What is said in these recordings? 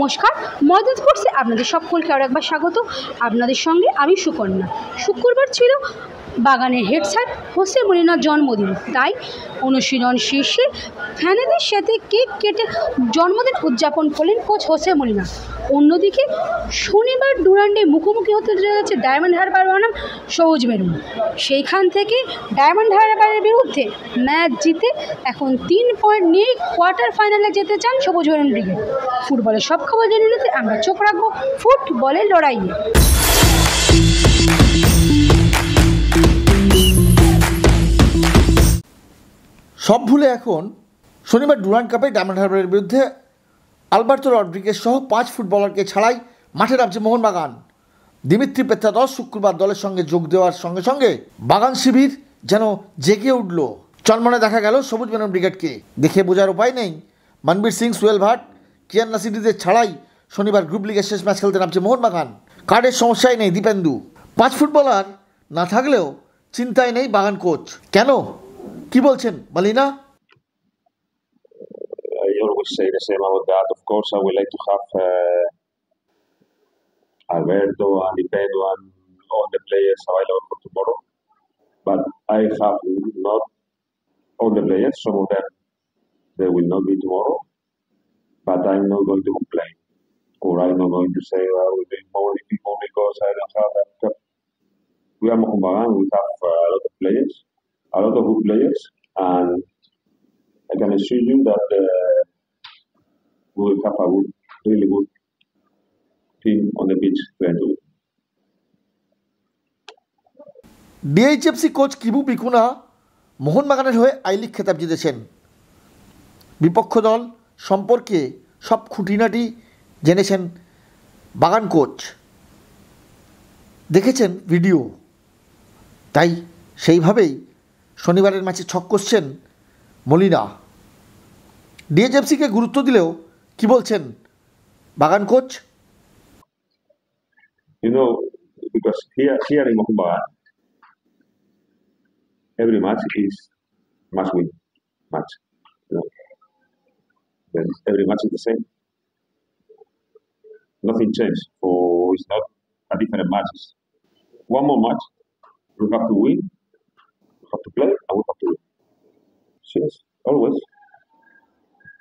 নমস্কার, ময়দান স্পোর্টসে আপনাদের সকলকে আরও একবার স্বাগত। আপনাদের সঙ্গে আমি সুকন্যা। শুক্রবার ছিল বাগানের হেড স্যার হোসে মলিনার জন্মদিন, তাই অনুশীলন শেষে ফ্যানেদের সাথে কেক কেটে জন্মদিন উদযাপন করলেন কোচ হোসে মলিনা। অন্যদিকে শনিবার ডুরান্ডে মুখোমুখি হতে যাচ্ছে ডায়মন্ড হারবার বনাম সবুজ মেরুন। সেইখান থেকে ডায়মন্ড হারবারের বিরুদ্ধে ম্যাচ জিতে এখন 3 পয়েন্ট নিয়ে কোয়ার্টার ফাইনালে যেতে চান সবুজ মেরুন ব্রিগেড। ফুটবলের সব খবর জেনে নিতে আমরা চোখ রাখবো ফুটবলের লড়াইয়ে। সব ভুলে এখন শনিবার ডুরান্ড কাপে ডায়মন্ড হারবারের বিরুদ্ধে আলবার্তো রড্রিগেজ সহ 5 ফুটবলারকে ছাড়াই মাঠে নামছে মোহনবাগান। দিমিত্রি পেত্রাদস শুক্রবার দলের সঙ্গে যোগ দেওয়ার সঙ্গে সঙ্গে বাগান শিবির যেন জেগে উঠল। চনমনে দেখা গেল সবুজ মেরুন ব্রিগেডকে। দেখে বোঝার উপায় নেই, মনবীর সিং, সুহেল ভাট, কিয়ান নাসিরিদের ছাড়াই শনিবার গ্রুপ লিগের শেষ ম্যাচ খেলতে নামছে মোহনবাগান। কার্ডের সমস্যাই নেই দীপেন্দু। 5 ফুটবলার না থাকলেও চিন্তায় নেই বাগান কোচ। কেন, কি বলছেন Malina? I always say the same about that. Of course, I would like to have Alberto and Dipendo and all the players available for tomorrow. But I have not all the players. Some of them, they will not be tomorrow. But I'm not going to complain. Or I'm not going to say I will be more difficult because I don't have that. We are Mohammedan. We have a lot of players, a lot of good players. And I can assure you that we will have a good, really good team on the pitch playing to win. DHFC coach Kibu Vicuna মোহনবাগানের হয়ে I league খেতাব জিতেছেন। বিপক্ষ দল সম্পর্কে সব খুঁটিনাটি জেনেছেন বাগান কোচ, দেখেছেন ভিডিও, তাই সেইভাবেই শনিবারের ম্যাচে ছক কষছেন মলিনা। ডিএইচএফসিকে গুরুত্ব দিলেও কি বলছেন বাগান coach? You know, because here in Mohammedan, every match is must-win match. You know, then every match is the same. Nothing changed. Or it's not a different matches. One more match, we have to win, we have to play, and we have to win. Yes, always.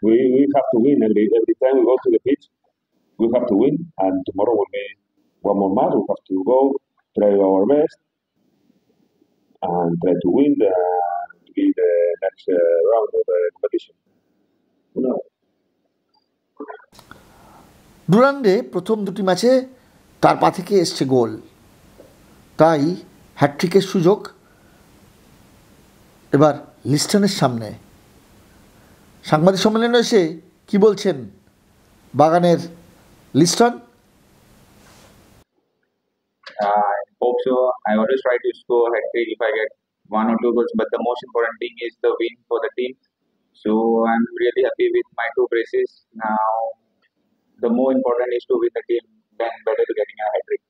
We have to win every time we go to the pitch. We have to win, and tomorrow will be one more match. We have to go, try our best, and try to win to be the next round of the competition. You know. ডুরান্ডে প্রথম দুটি ম্যাচে তার পা থেকে এসছে গোল, তাই হ্যাটট্রিকের সুযোগ এবার লিস্টনের সামনে। সাংবাদিক সম্মেলনে এসে কি বলছেন বাগানের Liston? I hope so. I always try to score hat trick if I get 1 or 2 goals, but the most important thing is the win for the team. So I'm really happy with my 2 braces. Now the more important is to win the team than better to getting a hat trick.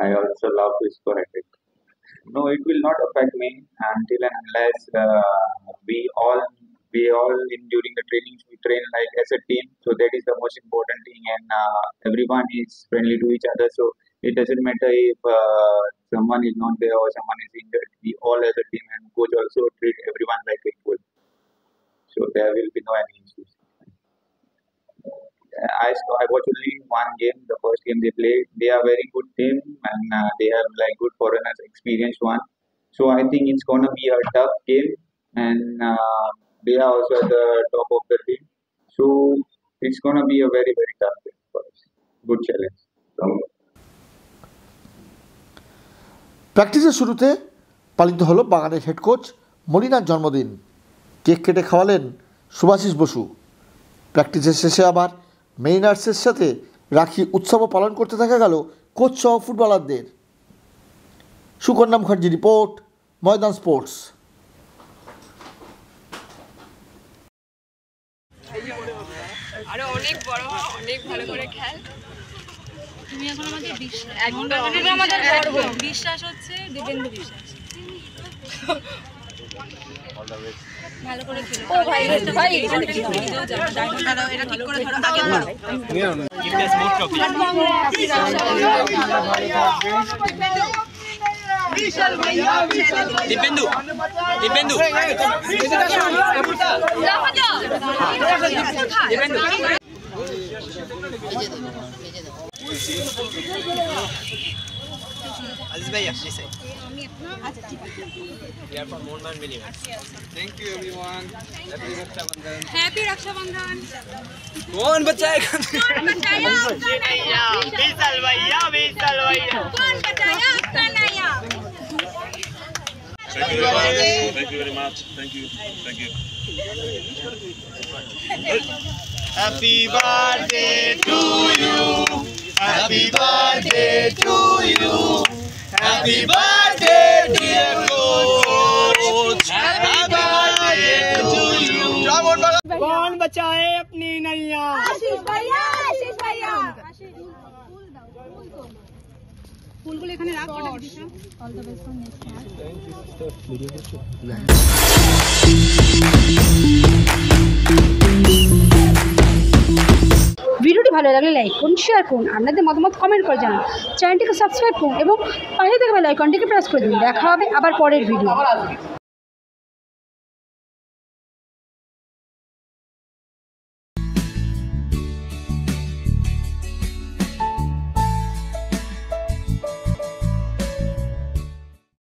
I also love to score hat trick. No, it will not affect me until and unless we all during the trainings we train like as a team. So that is the most important thing, and everyone is friendly to each other. So it doesn't matter if someone is not there or someone is injured. We all as a team and coach also treat everyone like equal. So there will be no any issues. I watched only one game, the first game they played. They are very good team and they have like good foreigners, experienced one. So I think it's gonna be a tough game, and they are also at the top of the team. So it's gonna be a very very tough game for us. Good challenge. প্র্যাকটিসের শুরুতে পালিত হলো বাগানের head coach মলিনার জন্মদিন। Cake কেটে খাওয়ালেন সুভাশিস বসু। প্র্যাকটিসের শেষে আবার মেরিনার্সের সাথে রাখি উৎসবও পালন করতে দেখা গেল কোচ সহ ফুটবলারদের। সুকন্যা মুখার্জি রিপোর্ট, ময়দান স্পোর্টস। আরো অনেক বড় হ, অনেক ভালো করে খেল। তুমি এখন আমাদের বিশ্বাস, এখন আমাদের গর্ব, বিশ্বাস হচ্ছে দীপেন্দু বিশ্বাস। ভালো করে খেলো ও ভাই ভাই এখানে কি ভিডিও যাবে দাঁড়াও এটা ঠিক করে ধরো আগে ধরো বিশাল ভাইয়া Dipendu Dipendu Dipendu Aziz bhaiya, this side. We are from Mohan Minimum. Thank you everyone. Happy Raksha Bandhan. Happy Raksha Bandhan. कौन बचाएगा? कौन बचाएगा आपका नैया? विशाल भैया, विशाल भैया. कौन बचाएगा आपका नैया? Thank you very much. Thank you. Thank you. Happy birthday to you. Happy birthday to you. Happy birthday dear coach. Happy birthday to you. कौन बचाए अपनी नैया? आशीष भैया, आशीष भैया. फूलগুলো এখানে রাখ ফটো দিছো all the best for next ভিডিওটি ভালো লাগলে লাইক করুন, শেয়ার করুন, আপনাদের মতামত কমেন্ট করে জানান, চ্যানেলটিকে সাবস্ক্রাইব করুন এবং পাশে থাকা বেল আইকনটিকে প্রেস করে দিন। দেখা হবে আবার পরের ভিডিও।